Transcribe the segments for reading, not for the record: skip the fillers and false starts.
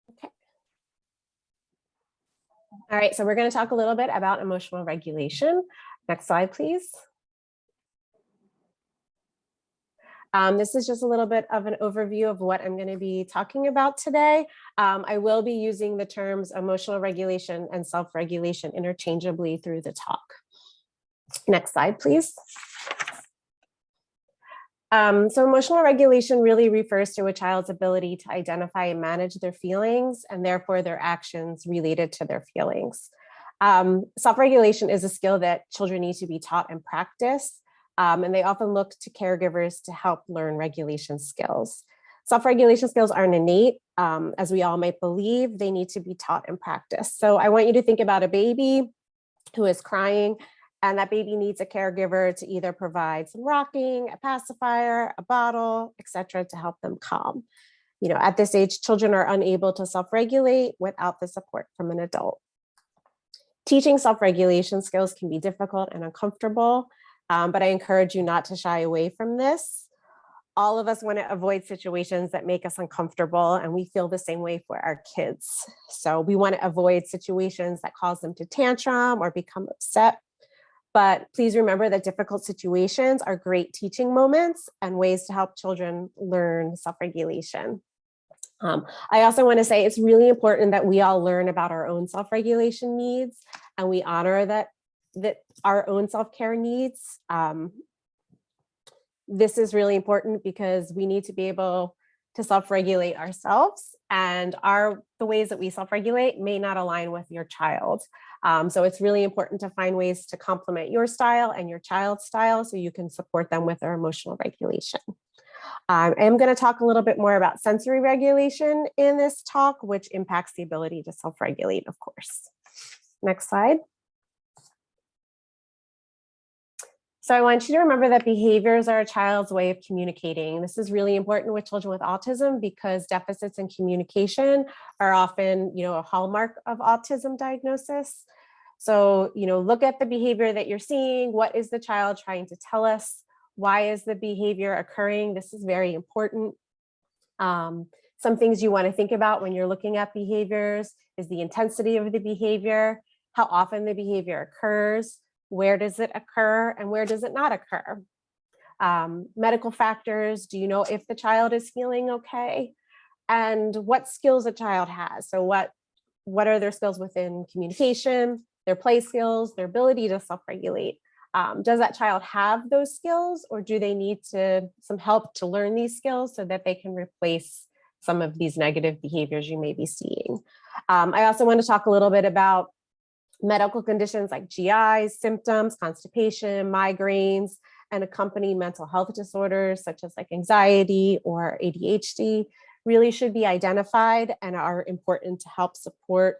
Okay. All right, so we're going to talk a little bit about emotional regulation. Next slide, please. This is just a little bit of an overview of what I'm going to be talking about today. I will be using the terms emotional regulation and self-regulation interchangeably through the talk. Next slide, please. So emotional regulation really refers to a child's ability to identify and manage their feelings and therefore their actions related to their feelings. Self-regulation is a skill that children need to be taught and practice, and they often look to caregivers to help learn regulation skills. Self-regulation skills aren't innate, as we all might believe. They need to be taught and practiced. So I want you to think about a baby who is crying, and that baby needs a caregiver to either provide some rocking, a pacifier, a bottle, etc., to help them calm. At this age, children are unable to self-regulate without the support from an adult. Teaching self-regulation skills can be difficult and uncomfortable, but I encourage you not to shy away from this. All of us want to avoid situations that make us uncomfortable, and we feel the same way for our kids. So we want to avoid situations that cause them to tantrum or become upset. But please remember that difficult situations are great teaching moments and ways to help children learn self-regulation. I also want to say it's really important that we all learn about our own self-regulation needs and we honor that our own self-care needs. This is really important because we need to be able to self-regulate ourselves, and the ways that we self-regulate may not align with your child. So it's really important to find ways to complement your style and your child's style so you can support them with their emotional regulation. I am going to talk a little bit more about sensory regulation in this talk, which impacts the ability to self-regulate, of course. Next slide. So I want you to remember that behaviors are a child's way of communicating. This is really important with children with autism because deficits in communication are often, a hallmark of autism diagnosis. So, look at the behavior that you're seeing. What is the child trying to tell us? Why is the behavior occurring? This is very important. Some things you want to think about when you're looking at behaviors is the intensity of the behavior, how often the behavior occurs, where does it occur, and where does it not occur? Medical factors, do you know if the child is feeling okay? And what skills a child has. So what are their skills within communication, their play skills, their ability to self-regulate? Does that child have those skills, or do they need some help to learn these skills so that they can replace some of these negative behaviors you may be seeing? I also want to talk a little bit about medical conditions like GI symptoms, constipation, migraines, and accompanying mental health disorders such as like anxiety or ADHD really should be identified and are important to help support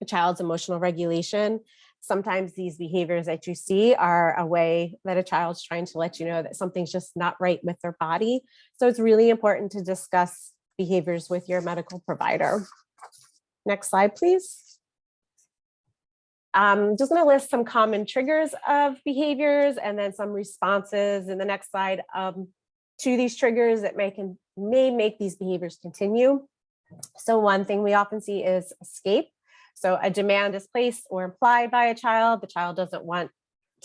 a child's emotional regulation. Sometimes these behaviors that you see are a way that a child's trying to let you know that something's just not right with their body. So it's really important to discuss behaviors with your medical provider. Next slide, please. Just going to list some common triggers of behaviors and then some responses in the next slide to these triggers that may make these behaviors continue. So one thing we often see is escape. So a demand is placed or implied by a child. The child doesn't want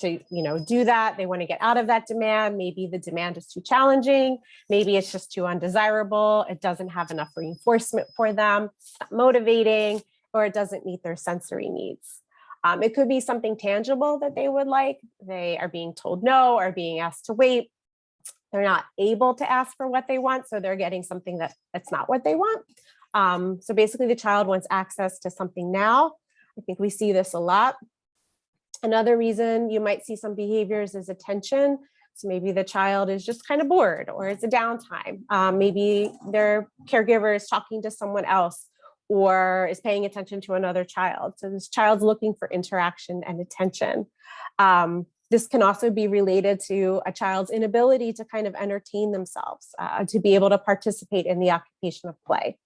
to, do that. They want to get out of that demand. Maybe the demand is too challenging. Maybe it's just too undesirable. It doesn't have enough reinforcement for them, it's not motivating, or it doesn't meet their sensory needs. It could be something tangible that they would like. They are being told no or being asked to wait. They're not able to ask for what they want, so they're getting something that's not what they want. So basically the child wants access to something now. I think we see this a lot. Another reason you might see some behaviors is attention. So maybe the child is just kind of bored, or it's a downtime. Maybe their caregiver is talking to someone else or is paying attention to another child. So this child's looking for interaction and attention. This can also be related to a child's inability to kind of entertain themselves, to be able to participate in the occupation of play.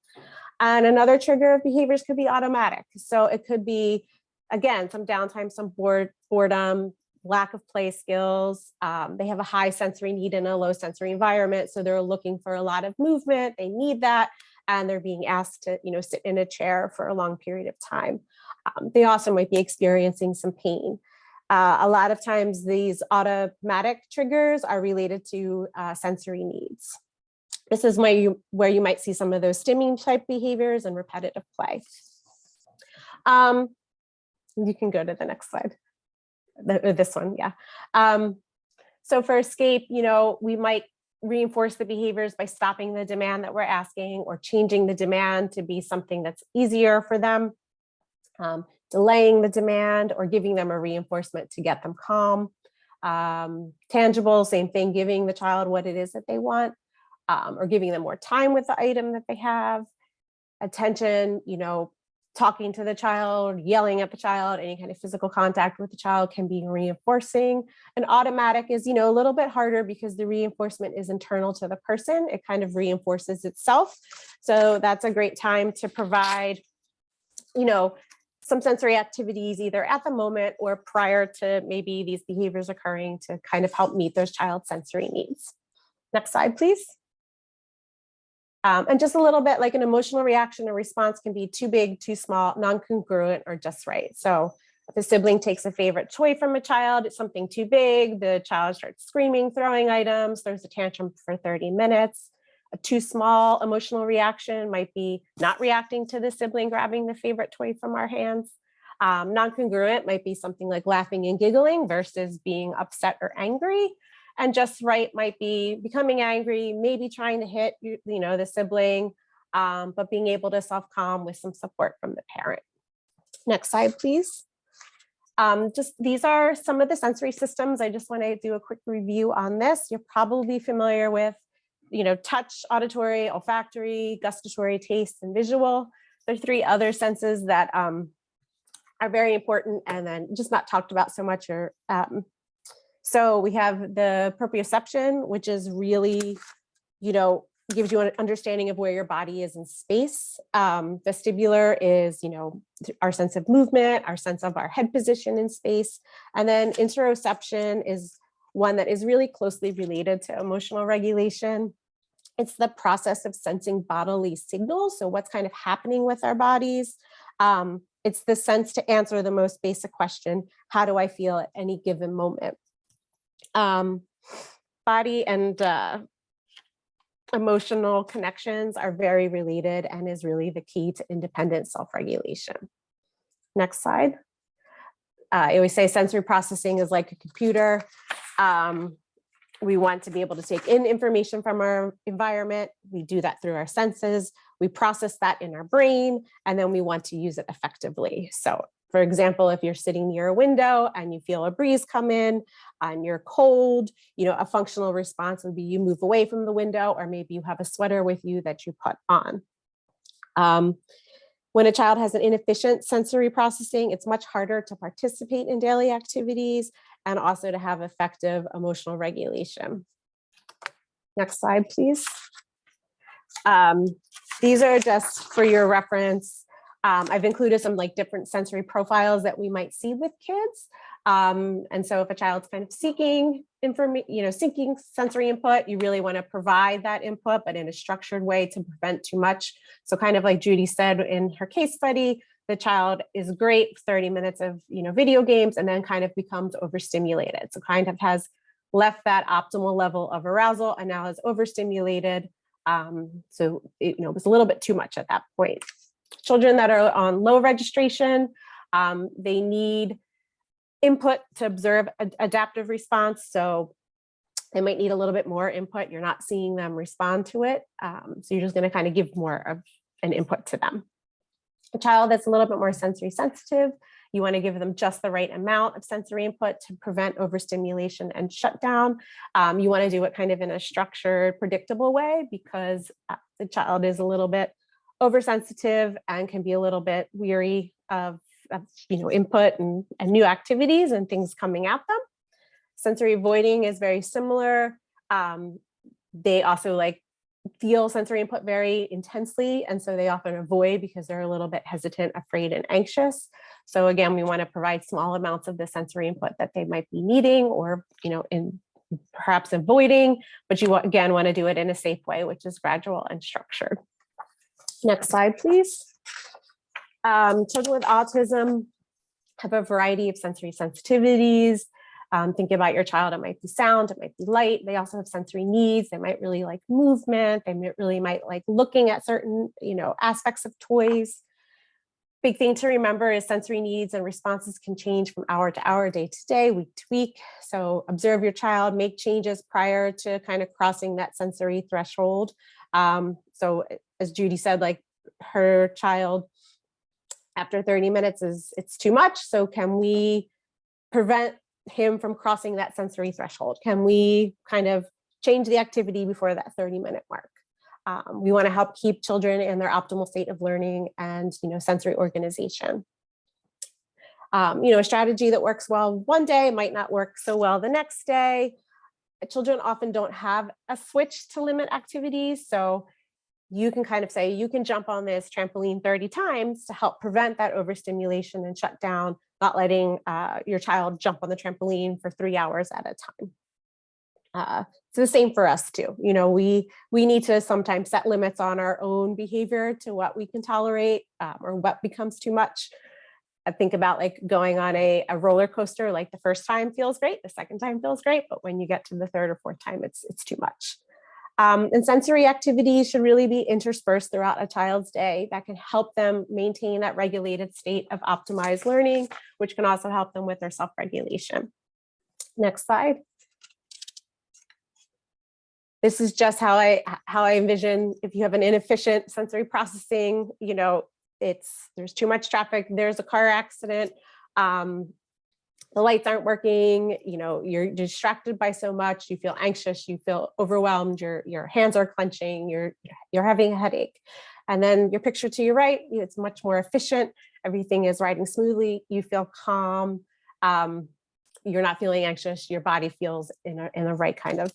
And another trigger of behaviors could be automatic. So it could be, again, some downtime, some boredom, lack of play skills. They have a high sensory need in a low sensory environment. So they're looking for a lot of movement. They need that. and they're being asked to, sit in a chair for a long period of time. They also might be experiencing some pain. A lot of times these automatic triggers are related to sensory needs. This is where you might see some of those stimming type behaviors and repetitive play. You can go to the next slide. This one, yeah. So for escape, we might reinforce the behaviors by stopping the demand that we're asking or changing the demand to be something that's easier for them, delaying the demand or giving them a reinforcement to get them calm. Tangible, same thing, giving the child what it is that they want, or giving them more time with the item that they have. Attention, talking to the child, yelling at the child, any kind of physical contact with the child can be reinforcing. And automatic is, a little bit harder because the reinforcement is internal to the person. It kind of reinforces itself. So that's a great time to provide, some sensory activities either at the moment or prior to maybe these behaviors occurring to kind of help meet those child's sensory needs. Next slide, please. And just a little bit like an emotional reaction or response can be too big, too small, non-congruent, or just right. So if a sibling takes a favorite toy from a child, it's something too big, the child starts screaming, throwing items, throws a tantrum for 30 minutes. A too small emotional reaction might be not reacting to the sibling grabbing the favorite toy from our hands. Non-congruent might be something like laughing and giggling versus being upset or angry. And just right might be becoming angry, maybe trying to hit, the sibling, but being able to self-calm with some support from the parent. Next slide, please. Just these are some of the sensory systems. I just want to do a quick review on this. You're probably familiar with, touch, auditory, olfactory, gustatory, taste, and visual. There are 3 other senses that are very important and then just not talked about so much. So we have the proprioception, which is really, gives you an understanding of where your body is in space. Vestibular is, our sense of movement, our sense of our head position in space. And then interoception is one that is really closely related to emotional regulation. It's the process of sensing bodily signals. So what's kind of happening with our bodies. It's the sense to answer the most basic question, how do I feel at any given moment? Body and emotional connections are very related and is really the key to independent self-regulation. Next slide. I always say sensory processing is like a computer. We want to be able to take in information from our environment. We do that through our senses. We process that in our brain, and then we want to use it effectively. So for example, if you're sitting near a window and you feel a breeze come in and you're cold, a functional response would be you move away from the window, or maybe you have a sweater with you that you put on. When a child has an inefficient sensory processing, it's much harder to participate in daily activities and also to have effective emotional regulation. Next slide, please. These are just for your reference. I've included some different sensory profiles that we might see with kids. And so if a child's kind of seeking seeking sensory input, you really want to provide that input, but in a structured way to prevent too much. So kind of like Judy said in her case study, the child is great, 30 minutes of video games, and then kind of becomes overstimulated. So kind of has left that optimal level of arousal and now is overstimulated. So it was a little bit too much at that point. Children that are on low registration, they need input to observe adaptive response. So they might need a little bit more input. You're not seeing them respond to it. So you're just going to kind of give more of an input to them. A child that's a little bit more sensory sensitive, you want to give them just the right amount of sensory input to prevent overstimulation and shutdown. You want to do it kind of in a structured, predictable way because the child is a little bit oversensitive and can be a little bit weary of input and new activities and things coming at them. Sensory avoiding is very similar. They also feel sensory input very intensely, and so they often avoid because they're a little bit hesitant, afraid, and anxious. So again, we want to provide small amounts of the sensory input that they might be needing or in perhaps avoiding, but you again want to do it in a safe way, which is gradual and structured. Next slide, please. Children with autism have a variety of sensory sensitivities. Think about your child, it might be sound, it might be light. They also have sensory needs. They might really like movement. They might like looking at certain, aspects of toys. Big thing to remember is sensory needs and responses can change from hour to hour, day to day, week to week. So observe your child, make changes prior to kind of crossing that sensory threshold. So as Judy said, like her child after 30 minutes it's too much. So can we prevent him from crossing that sensory threshold? Can we kind of change the activity before that 30-minute mark? We want to help keep children in their optimal state of learning and sensory organization. A strategy that works well one day might not work so well the next day. Children often don't have a switch to limit activities, so you can kind of say, you can jump on this trampoline 30 times to help prevent that overstimulation and shut down, not letting your child jump on the trampoline for 3 hours at a time. It's the same for us too. We need to sometimes set limits on our own behavior to what we can tolerate or what becomes too much. I think about like going on a roller coaster, like the first time feels great, the second time feels great, but when you get to the third or fourth time, it's too much. And sensory activities should really be interspersed throughout a child's day. That can help them maintain that regulated state of optimized learning, which can also help them with their self-regulation. Next slide. This is just how I envision if you have an inefficient sensory processing, there's too much traffic, there's a car accident, the lights aren't working, you're distracted by so much, you feel anxious, you feel overwhelmed, your hands are clenching, you're having a headache. And then your picture to your right, it's much more efficient, everything is riding smoothly, you feel calm, you're not feeling anxious, your body feels in the right kind of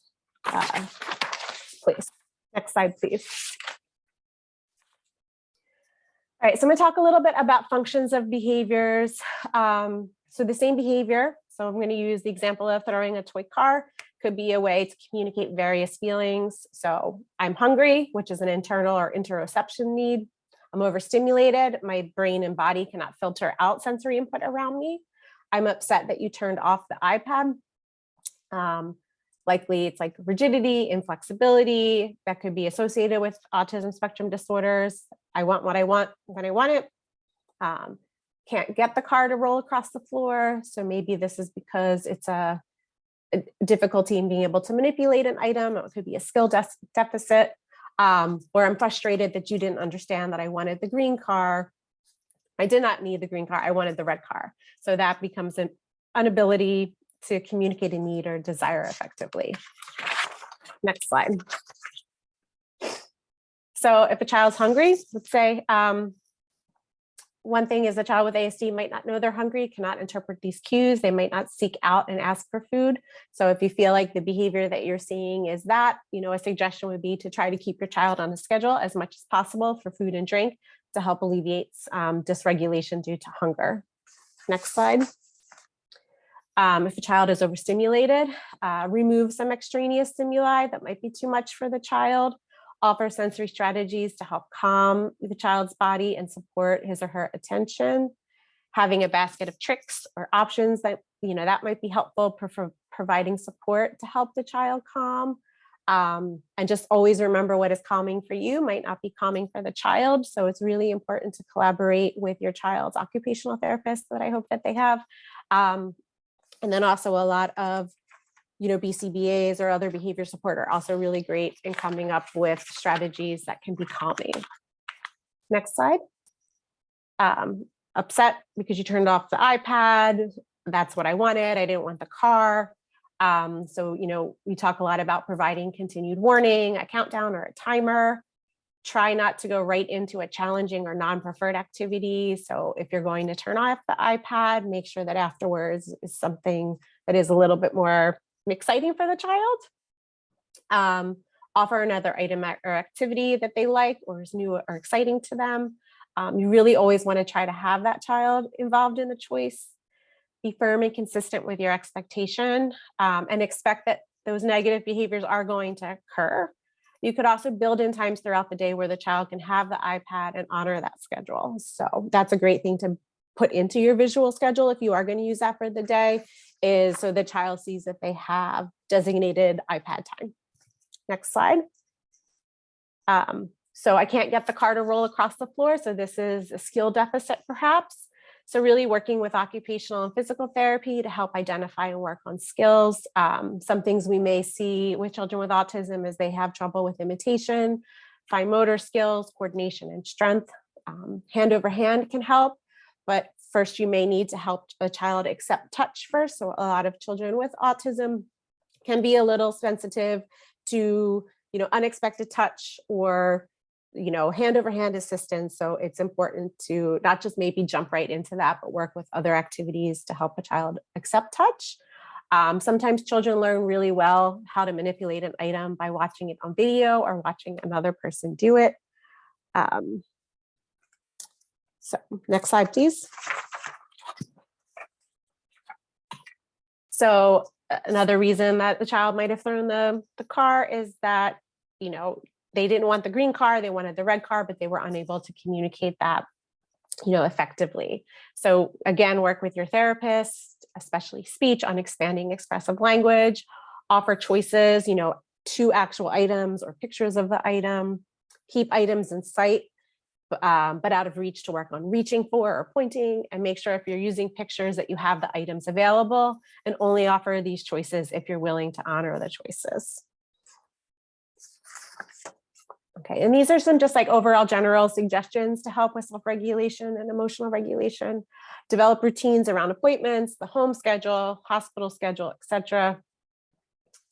place. Next slide, please. All right, so I'm going to talk a little bit about functions of behaviors. So the same behavior, so I'm going to use the example of throwing a toy car, could be a way to communicate various feelings. So I'm hungry, which is an internal or interoception need. I'm overstimulated. My brain and body cannot filter out sensory input around me. I'm upset that you turned off the iPad. Likely it's like rigidity, inflexibility that could be associated with autism spectrum disorders. I want what I want when I want it. Can't get the car to roll across the floor. So maybe this is because it's a difficulty in being able to manipulate an item. It could be a skill deficit, or I'm frustrated that you didn't understand that I wanted the green car. I did not need the green car. I wanted the red car. So that becomes an inability to communicate a need or desire effectively. Next slide. So if a child's hungry, let's say, one thing is a child with ASD might not know they're hungry, cannot interpret these cues. They might not seek out and ask for food. So if you feel like the behavior that you're seeing is that, a suggestion would be to try to keep your child on a schedule as much as possible for food and drink to help alleviate dysregulation due to hunger. Next slide. If a child is overstimulated, remove some extraneous stimuli that might be too much for the child. Offer sensory strategies to help calm the child's body and support his or her attention. Having a basket of tricks or options that, that might be helpful for providing support to help the child calm. And just always remember what is calming for you might not be calming for the child. So it's really important to collaborate with your child's occupational therapist that I hope that they have. And then also a lot of BCBAs or other behavior support are also really great in coming up with strategies that can be calming. Next slide. Upset because you turned off the iPad. That's what I wanted. I didn't want the car. So, we talk a lot about providing continued warning, a countdown or a timer. Try not to go right into a challenging or non-preferred activity. So if you're going to turn off the iPad, make sure that afterwards is something that is a little bit more exciting for the child. Offer another item or activity that they like or is new or exciting to them. You really always want to try to have that child involved in the choice. Be firm and consistent with your expectation and expect that those negative behaviors are going to occur. You could also build in times throughout the day where the child can have the iPad and honor that schedule. So that's a great thing to put into your visual schedule if you are going to use that for the day, is so the child sees that they have designated iPad time. Next slide. So I can't get the car to roll across the floor. So this is a skill deficit perhaps. So really working with occupational and physical therapy to help identify and work on skills. Some things we may see with children with autism is they have trouble with imitation, fine motor skills, coordination and strength. Hand over hand can help, but first you may need to help a child accept touch first. So a lot of children with autism can be a little sensitive to, unexpected touch or hand over hand assistance. So it's important to not just maybe jump right into that, but work with other activities to help a child accept touch. Sometimes children learn really well how to manipulate an item by watching it on video or watching another person do it. So next slide, please. So another reason that the child might have thrown the car is that, they didn't want the green car, they wanted the red car, but they were unable to communicate that, effectively. So again, work with your therapist, especially speech, on expanding expressive language, offer choices, 2 actual items or pictures of the item, keep items in sight, but out of reach to work on reaching for or pointing, and make sure if you're using pictures that you have the items available, and only offer these choices if you're willing to honor the choices. Okay, and these are some just like overall general suggestions to help with self-regulation and emotional regulation. Develop routines around appointments, the home schedule, hospital schedule, etc.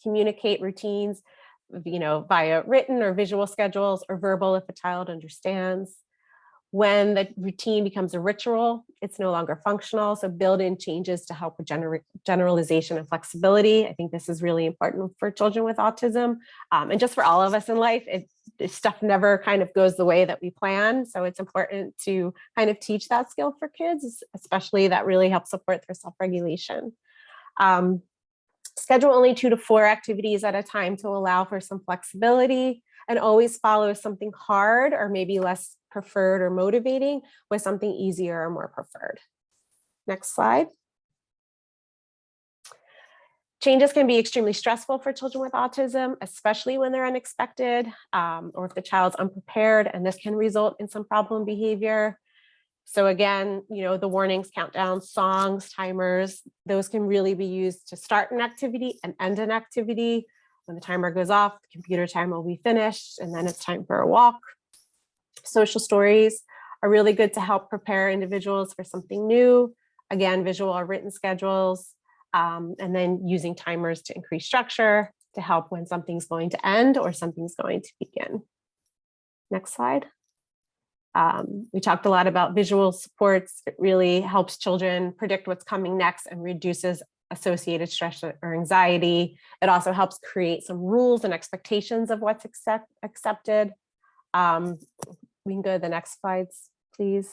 Communicate routines, via written or visual schedules, or verbal if a child understands. When the routine becomes a ritual, it's no longer functional. So build in changes to help with generalization and flexibility. I think this is really important for children with autism, and just for all of us in life. Stuff never kind of goes the way that we plan. So it's important to kind of teach that skill for kids, especially that really helps support their self-regulation. Schedule only 2 to 4 activities at a time to allow for some flexibility, and always follow something hard or maybe less preferred or motivating with something easier or more preferred. Next slide. Changes can be extremely stressful for children with autism, especially when they're unexpected, or if the child's unprepared, and this can result in some problem behavior. So again, the warnings, countdowns, songs, timers, those can really be used to start an activity and end an activity. When the timer goes off, the computer time will be finished, and then it's time for a walk. Social stories are really good to help prepare individuals for something new. Again, visual or written schedules, and then using timers to increase structure to help when something's going to end or something's going to begin. Next slide. We talked a lot about visual supports. It really helps children predict what's coming next and reduces associated stress or anxiety. It also helps create some rules and expectations of what's accepted. We can go to the next slides, please.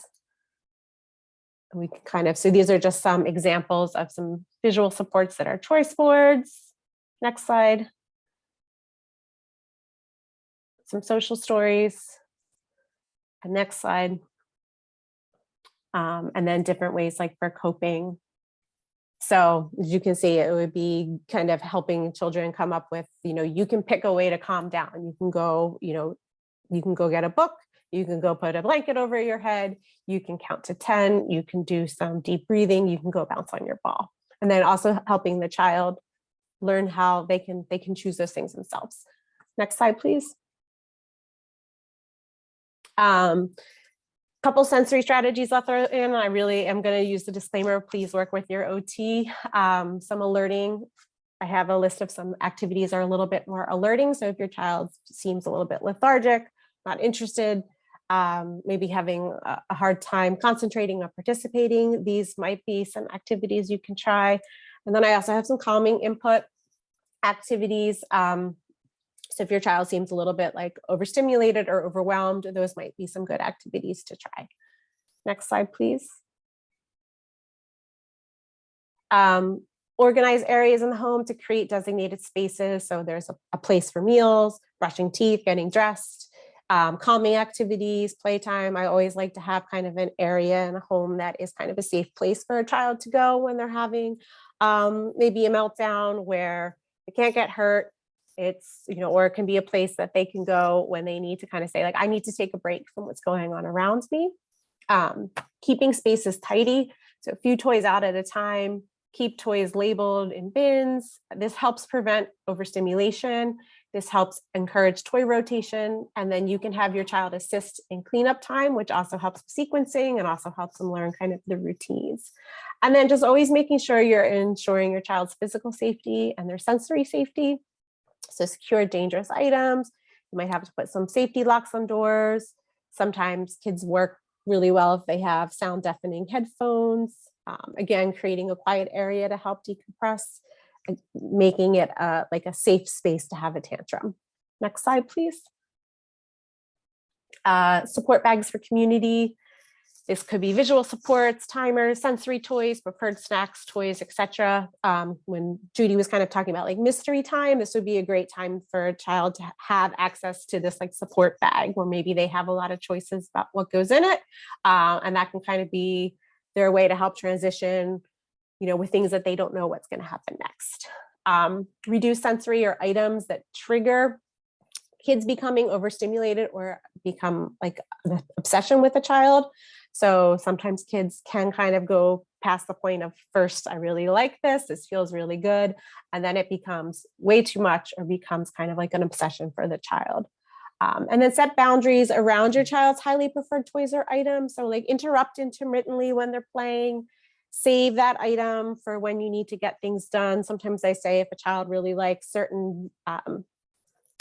We can so these are just some examples of some visual supports that are choice boards. Next slide. Some social stories. And next slide. And then different ways like for coping. So as you can see, it would be kind of helping children come up with, you can pick a way to calm down. You can go, you can go get a book. You can go put a blanket over your head. You can count to 10. You can do some deep breathing. You can go bounce on your ball. And then also helping the child learn how they can choose those things themselves. Next slide, please. Couple sensory strategies I'll throw in. I really am going to use the disclaimer, please work with your OT. Some alerting. I have a list of some activities are a little bit more alerting. So if your child seems a little bit lethargic, not interested, maybe having a hard time concentrating or participating, these might be some activities you can try. And then I also have some calming input activities. So if your child seems a little bit like overstimulated or overwhelmed, those might be some good activities to try. Next slide, please. Organize areas in the home to create designated spaces. So there's a place for meals, brushing teeth, getting dressed, calming activities, playtime. I always like to have kind of an area in a home that is kind of a safe place for a child to go when they're having maybe a meltdown where they can't get hurt. It's, or it can be a place that they can go when they need to kind of say, like, I need to take a break from what's going on around me. Keeping spaces tidy. So a few toys out at a time. Keep toys labeled in bins. This helps prevent overstimulation. This helps encourage toy rotation. And then you can have your child assist in cleanup time, which also helps with sequencing and also helps them learn kind of the routines. And then just always making sure you're ensuring your child's physical safety and their sensory safety. So secure dangerous items. You might have to put some safety locks on doors. Sometimes kids work really well if they have sound deafening headphones. Again, creating a quiet area to help decompress, making it like a safe space to have a tantrum. Next slide, please. Support bags for community. This could be visual supports, timers, sensory toys, preferred snacks, toys, etc. When Judy was kind of talking about like mystery time, this would be a great time for a child to have access to this like support bag where maybe they have a lot of choices about what goes in it. And that can kind of be their way to help transition, with things that they don't know what's going to happen next. Reduce sensory or items that trigger kids becoming overstimulated or become like an obsession with a child. So sometimes kids can kind of go past the point of first, I really like this feels really good. And then it becomes way too much or becomes kind of like an obsession for the child. And then set boundaries around your child's highly preferred toys or items. So like interrupt intermittently when they're playing, save that item for when you need to get things done. Sometimes I say if a child really likes certain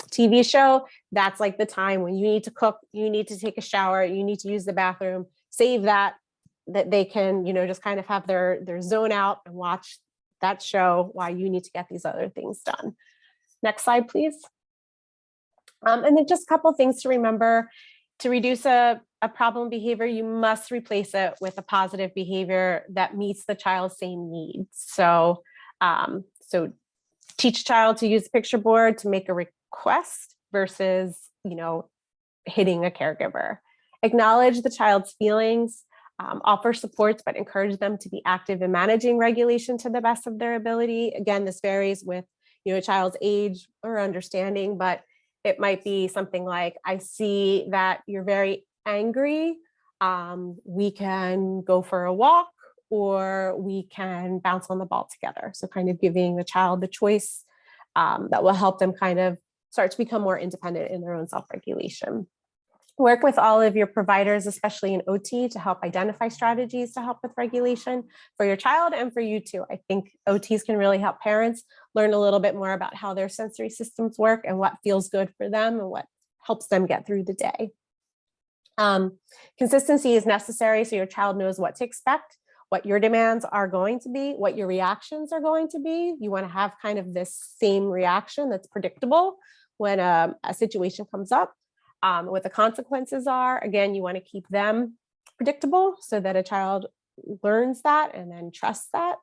TV show, that's like the time when you need to cook, you need to take a shower, you need to use the bathroom, save that they can, just kind of have their zone out and watch that show while you need to get these other things done. Next slide, please. And then just a couple of things to remember. To reduce a problem behavior, you must replace it with a positive behavior that meets the child's same needs. So, teach a child to use the picture board to make a request versus, hitting a caregiver. Acknowledge the child's feelings, offer supports, but encourage them to be active in managing regulation to the best of their ability. Again, this varies with, a child's age or understanding, but it might be something like, I see that you're very angry. We can go for a walk or we can bounce on the ball together. So kind of giving the child the choice that will help them kind of start to become more independent in their own self-regulation. Work with all of your providers, especially in OT, to help identify strategies to help with regulation for your child and for you too. I think OTs can really help parents learn a little bit more about how their sensory systems work and what feels good for them and what helps them get through the day. Consistency is necessary so your child knows what to expect, what your demands are going to be, what your reactions are going to be. You want to have kind of this same reaction that's predictable when a situation comes up. What the consequences are. Again, you want to keep them predictable so that a child learns that and then trusts that.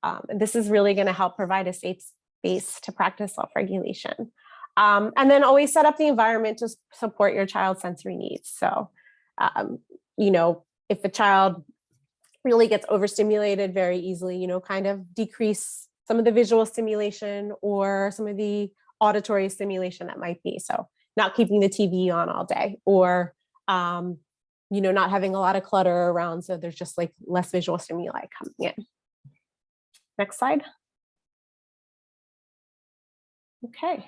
And this is really going to help provide a safe space to practice self-regulation. And then always set up the environment to support your child's sensory needs. So, if a child really gets overstimulated very easily, kind of decrease some of the visual stimulation or some of the auditory stimulation that might be. So not keeping the TV on all day or, not having a lot of clutter around. So there's just like less visual stimuli coming in. Next slide. Okay,